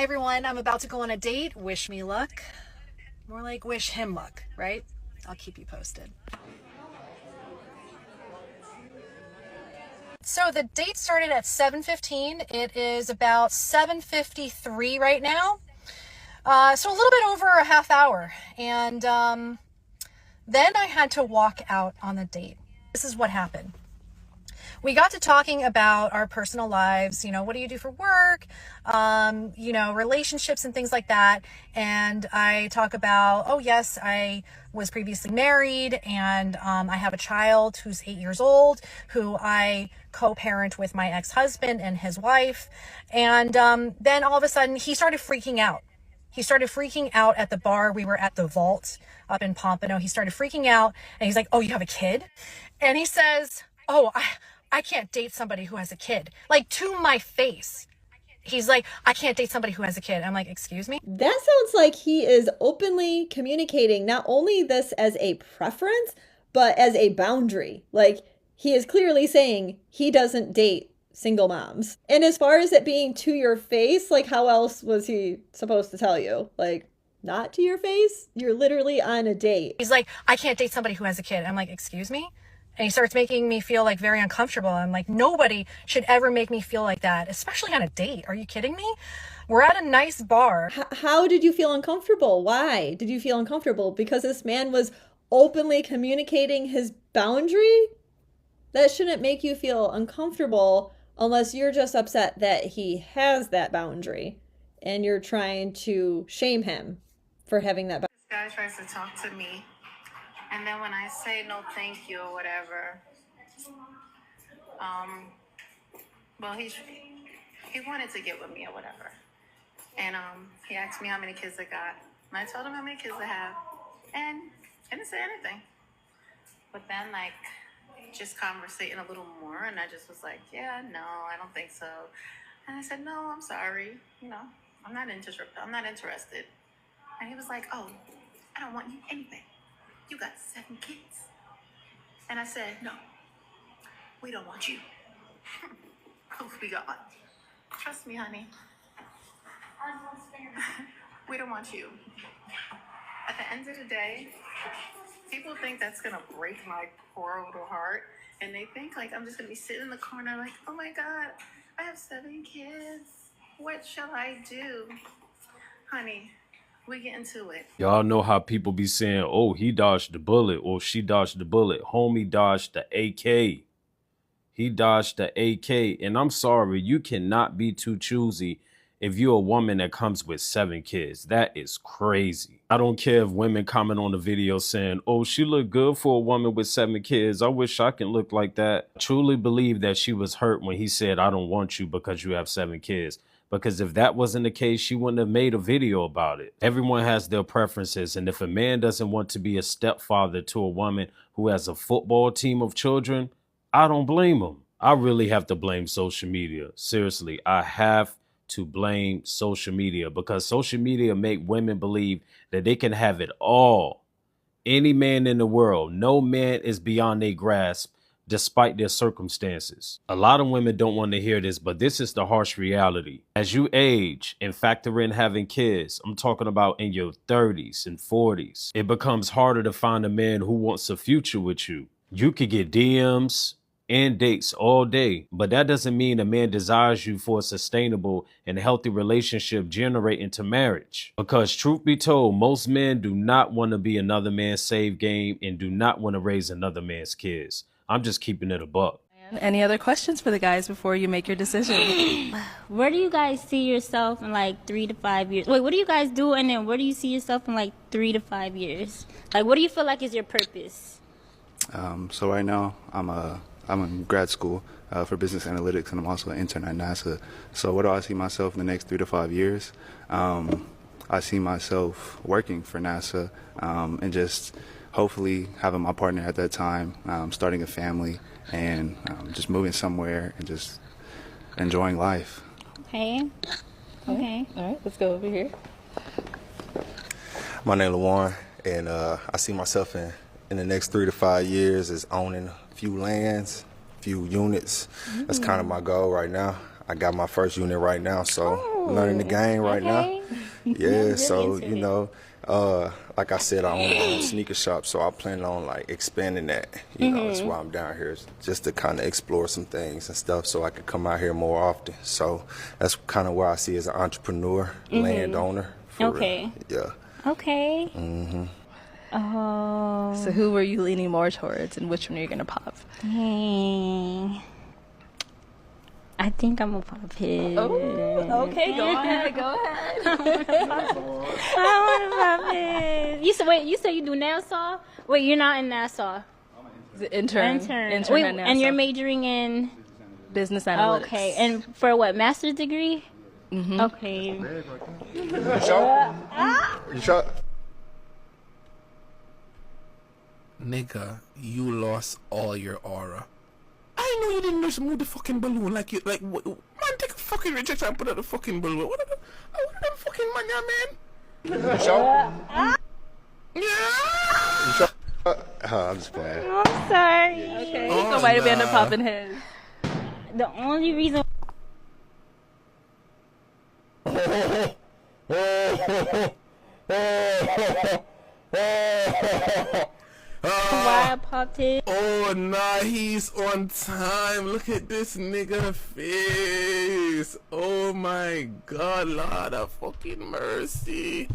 everyone, I'm about to go on a date. Wish me luck. More like wish him luck, right? I'll keep you posted. So the date started at 7:15. It is about 7:53 right now. So a little bit over a half hour. And then I had to walk out on the date. This is what happened. We got to talking about our personal lives, what do you do for work, relationships and things like that. And I talk about, oh yes, I was previously married and I have a child who's 8 years old, who I co-parent with my ex-husband and his wife. And then all of a sudden he started freaking out. He started freaking out at the bar. We were at the Vault up in Pompano. He started freaking out and he's like, oh, you have a kid? And he says, oh, I can't date somebody who has a kid. Like, to my face. He's like, I can't date somebody who has a kid. I'm like, excuse me? That sounds like he is openly communicating not only this as a preference, but as a boundary. Like, he is clearly saying he doesn't date single moms. And as far as it being to your face, like, how else was he supposed to tell you? Like, not to your face? You're literally on a date. He's like, I can't date somebody who has a kid. I'm like, excuse me? And he starts making me feel like very uncomfortable. I'm like, nobody should ever make me feel like that, especially on a date. Are you kidding me? We're at a nice bar. How did you feel uncomfortable? Why did you feel uncomfortable? Because this man was openly communicating his boundary? That shouldn't make you feel uncomfortable unless you're just upset that he has that boundary and you're trying to shame him for having that boundary. This guy tries to talk to me. And then when I say no thank you or whatever, well, he wanted to get with me or whatever. And he asked me how many kids I got. And I told him how many kids I have. And I didn't say anything. But then, just conversating a little more. And I just was like, yeah, no, I don't think so. And I said, no, I'm sorry. I'm not interested. And he was like, oh, I don't want you anything. You got 7 kids. And I said, no, we don't want you. We got one. Trust me, honey. We don't want you. At the end of the day, people think that's going to break my poor little heart. And they think I'm just going to be sitting in the corner like, oh my God, I have 7 kids. What shall I do? Honey, we get into it. Y'all know how people be saying, oh, he dodged the bullet or she dodged the bullet. Homie dodged the AK. He dodged the AK. And I'm sorry, you cannot be too choosy if you're a woman that comes with 7 kids. That is crazy. I don't care if women comment on the video saying, oh, she looked good for a woman with 7 kids. I wish I can look like that. I truly believe that she was hurt when he said, I don't want you because you have 7 kids. Because if that wasn't the case, she wouldn't have made a video about it. Everyone has their preferences. And if a man doesn't want to be a stepfather to a woman who has a football team of children, I don't blame him. I really have to blame social media. Seriously, I have to blame social media because social media make women believe that they can have it all. Any man in the world, no man is beyond their grasp. Despite their circumstances. A lot of women don't want to hear this, but this is the harsh reality. As you age and factor in having kids, I'm talking about in your 30s and 40s, it becomes harder to find a man who wants a future with you. You could get DMs and dates all day, but that doesn't mean a man desires you for a sustainable and healthy relationship generating to marriage. Because truth be told, most men do not want to be another man's save game and do not want to raise another man's kids. I'm just keeping it a buck. Any other questions for the guys before you make your decision? Where do you guys see yourself in 3 to 5 years? Wait, what do you guys do? And then where do you see yourself in 3 to 5 years? What do you feel like is your purpose? So right now I'm in grad school for business analytics, and I'm also an intern at NASA. So what do I see myself in the next 3 to 5 years? I see myself working for NASA and just hopefully having my partner at that time, starting a family, and just moving somewhere and just enjoying life. Okay. All right, let's go over here. My name is LaWarren, and I see myself in the next 3 to 5 years as owning a few lands, a few units. That's kind of my goal right now. I got my first unit right now, so learning the game right okay. now. Yeah, Really so into you it. know, like I said, I own my own sneaker shop, so I plan on like expanding that. You know, that's why I'm down here, just to kind of explore some things and stuff, so I could come out here more often. So that's kind of where I see as an entrepreneur, landowner. For Okay. yeah. Okay. Oh. So who were you leaning more towards, and which one are you gonna pop? Dang. I think I'm gonna pop his. Oh, okay, go ahead, go ahead. I want to pop his. You said you do Nassau? Wait, you're not in Nassau. The intern. Wait, at and you're NASA. majoring in. Business analytics. Okay, and for what, master's degree? Okay. You sure? You sure? Nigga, you lost all your aura. I know you didn't just move the fucking balloon like what, man, take a fucking rejection and put out the fucking balloon. What are them fucking man, yeah, man? You sure? Yeah. You sure? I'm just playing. I'm sorry. Okay, Oh, so why did we end up nah. popping his? The only reason why I popped his. Oh, nah, he's on time. Look at this nigga face. Oh my god, Lord of fucking mercy.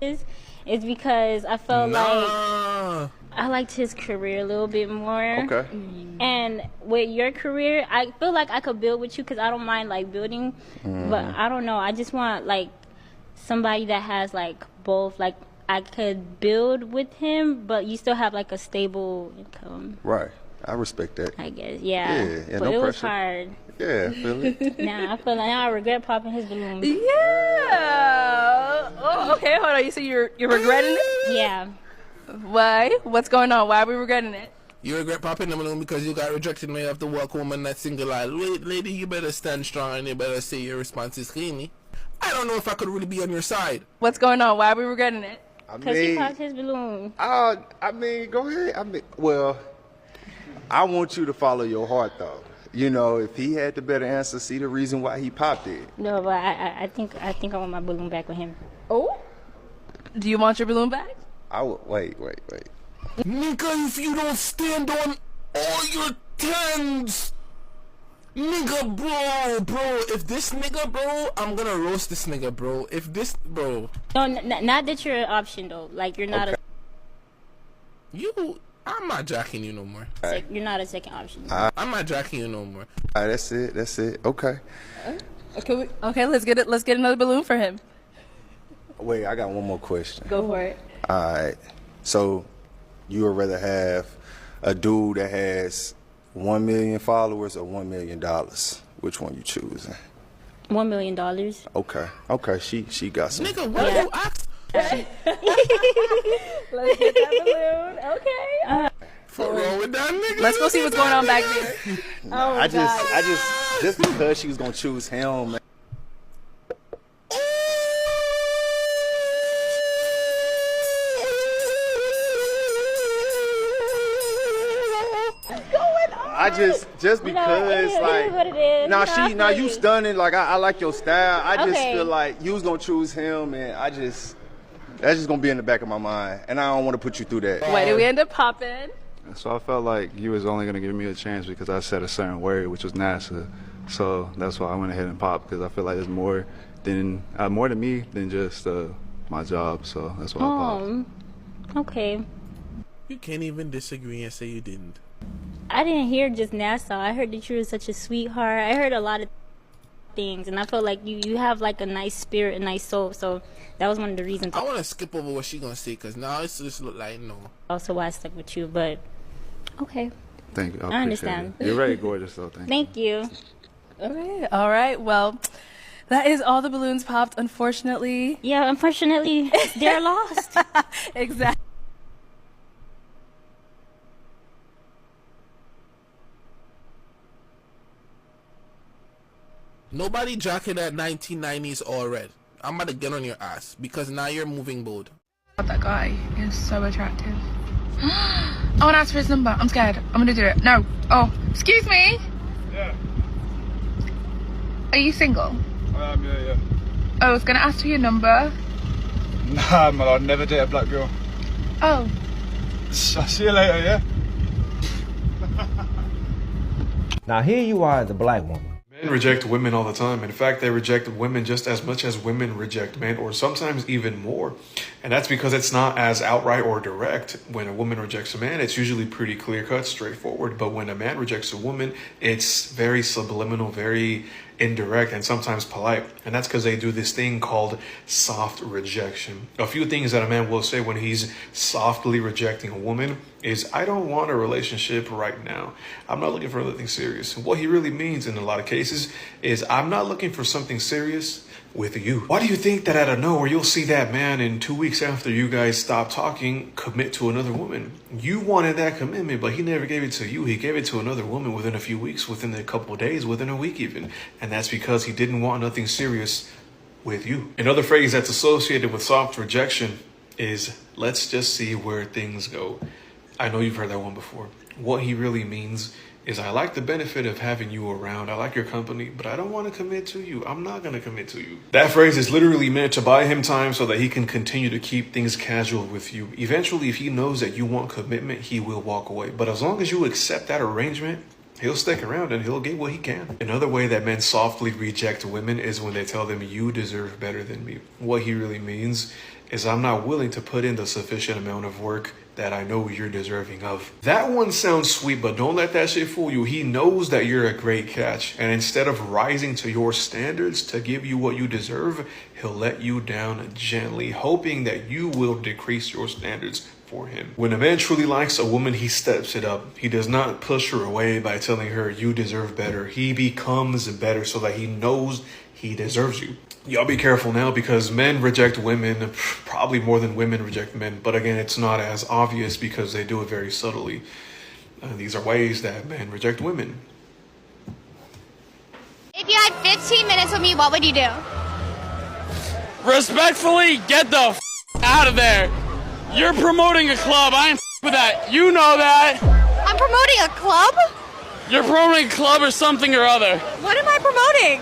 Is because I felt like Nah. I liked his career a little bit more. Okay. And with your career, I feel like I could build with you because I don't mind like building, but I don't know. I just want like somebody that has like both. Like I could build with him, but you still have like a stable income. Right. I respect that. I guess, yeah. Yeah, But no it was pressure. hard. Yeah, feel it. Now I feel like now I regret popping his balloon. Yeah. Oh, okay. Hold on. You say you're regretting it? Yeah. Why? What's going on? Why are we regretting it? You regret popping the balloon because you got rejected and you have to walk home in that single aisle. Wait, lady, you better stand strong and you better say your responses cleanly. I don't know if I could really be on your side. What's going on? Why are we regretting it? Because he popped his balloon. I mean, go ahead. Well, I want you to follow your heart, though. You know, if he had the better answer, see the reason why he popped it. No, but I think I want my balloon back with him. Oh? Do you want your balloon back? I would wait. Nigga, if you don't stand on all your tens, nigga, bro, if this nigga, bro, I'm gonna roast this nigga, bro. If this, bro. No, not that you're an option though. Like you're not I'm not jacking you no more. you're not a second option. I'm not jacking you no more. All right, that's it. Okay. Okay, let's get it. Let's get another balloon for him. Wait, I got one more question. Go for it. All right. So, you would rather have a dude that has 1 million followers or $1 million? Which one you choosing? $1 million. Okay. She got some. Nigga, what you ask? Let's get that balloon. Okay. Fuck wrong with that nigga? Let's go see what's going on back there. I just because she was gonna choose him. I just because it is like what it is. now I feel you you. stunning, like I like your style. I just Okay. feel like you was gonna choose him, and that's just gonna be in the back of my mind, and I don't want to put you through that. Why did we end up popping? So I felt like you was only gonna give me a chance because I said a certain word, which was NASA. So that's why I went ahead and popped, because I feel like there's more than me than just my job. So that's why I popped. Okay. You can't even disagree and say you didn't. I didn't hear just Nassau. I heard that you were such a sweetheart. I heard a lot of things, and I felt like you have like a nice spirit, a nice soul. So that was one of the reasons. I want to skip over what she gonna say because now it's just look like no. Also, why I stuck with you. But okay, Thank you. I I appreciate understand. it. You're very gorgeous, though. Thank you. thank you. All right. Well, that is all the balloons popped, unfortunately. Yeah, unfortunately, they're lost. Exactly. Nobody jacking that 1990s all red. I'm about to get on your ass because now you're moving bold. That guy is so attractive. I want to ask for his number. I'm scared. I'm gonna do it. No. Oh, excuse me. Yeah. Are you single? Yeah. I was gonna ask for your number. Nah, man, I'd never date a black girl. Oh. I'll see you later, yeah? Now here you are as a black woman. Men reject women all the time. In fact, they reject women just as much as women reject men, or sometimes even more. And that's because it's not as outright or direct. When a woman rejects a man, it's usually pretty clear-cut, straightforward. But when a man rejects a woman, it's very subliminal, very indirect, and sometimes polite. And that's because they do this thing called soft rejection. A few things that a man will say when he's softly rejecting a woman is, I don't want a relationship right now. I'm not looking for anything serious. What he really means in a lot of cases is, I'm not looking for something serious with you. Why do you think that out of nowhere you'll see that man in 2 weeks after you guys stop talking commit to another woman? You wanted that commitment, but he never gave it to you. He gave it to another woman within a few weeks, within a couple of days, within a week even. And that's because he didn't want nothing serious with you. Another phrase that's associated with soft rejection is, let's just see where things go. I know you've heard that one before. What he really means is, I like the benefit of having you around. I like your company, but I don't want to commit to you. I'm not going to commit to you. That phrase is literally meant to buy him time so that he can continue to keep things casual with you. Eventually, if he knows that you want commitment, he will walk away. But as long as you accept that arrangement, he'll stick around and he'll get what he can. Another way that men softly reject women is when they tell them, you deserve better than me. What he really means is, I'm not willing to put in the sufficient amount of work that I know you're deserving of. That one sounds sweet, but don't let that shit fool you. He knows that you're a great catch, and instead of rising to your standards to give you what you deserve, he'll let you down gently, hoping that you will decrease your standards for him. When a man truly likes a woman, he steps it up. He does not push her away by telling her you deserve better. He becomes better so that he knows he deserves you. Y'all be careful now, because men reject women probably more than women reject men. But again, it's not as obvious because they do it very subtly. These are ways that men reject women. If you had 15 minutes with me, what would you do? Respectfully, get the out of there. You're promoting a club. I ain't with that. You know that. I'm promoting a club? You're promoting a club or something or other. What am I promoting?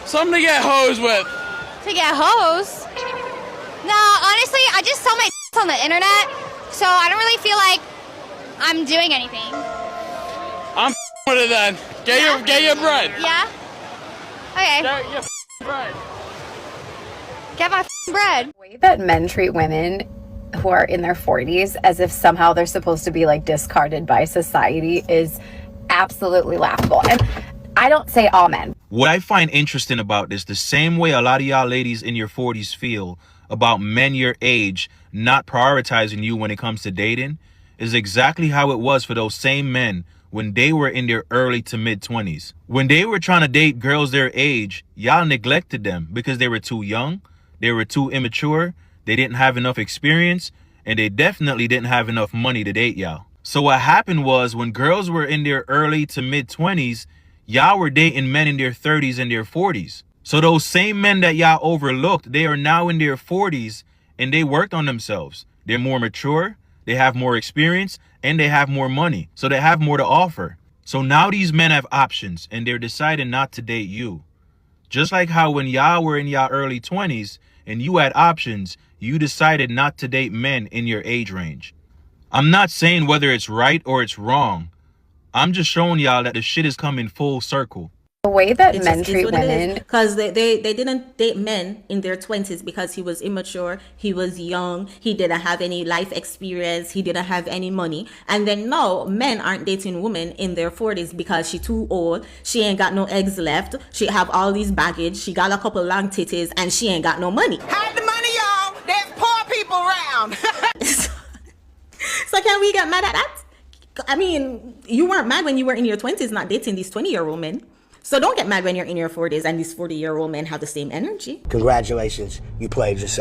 Something to get hosed with. To get hosed? No, honestly, I just sell my on the internet, so I don't really feel like I'm doing anything. I'm with it then. Get your bread. Yeah? Okay. Get your bread. Get my bread. The way that men treat women who are in their 40s as if somehow they're supposed to be like discarded by society is absolutely laughable. And I don't say all men. What I find interesting about this, the same way a lot of y'all ladies in your 40s feel about men your age not prioritizing you when it comes to dating, is exactly how it was for those same men when they were in their early to mid 20s. When they were trying to date girls their age, y'all neglected them because they were too young, they were too immature, they didn't have enough experience, and they definitely didn't have enough money to date y'all. So what happened was, when girls were in their early to mid 20s, y'all were dating men in their 30s and their 40s. So those same men that y'all overlooked, they are now in their 40s and they worked on themselves. They're more mature, they have more experience, and they have more money. So they have more to offer. So now these men have options and they're deciding not to date you. Just like how when y'all were in y'all early 20s and you had options, you decided not to date men in your age range. I'm not saying whether it's right or it's wrong. I'm just showing y'all that the shit is coming full circle. The way that men treat women, because they didn't date men in their 20s because he was immature, he was young, he didn't have any life experience, he didn't have any money. And then now men aren't dating women in their 40s because she too old, she ain't got no eggs left, she have all these baggage, she got a couple long titties, and she ain't got no money. Hide the money, y'all. There's poor people around. So can we get mad at that? I mean, you weren't mad when you were in your 20s not dating these 20-year-old men. So don't get mad when you're in your 40s and these 40-year-old men have the same energy. Congratulations, you played yourself.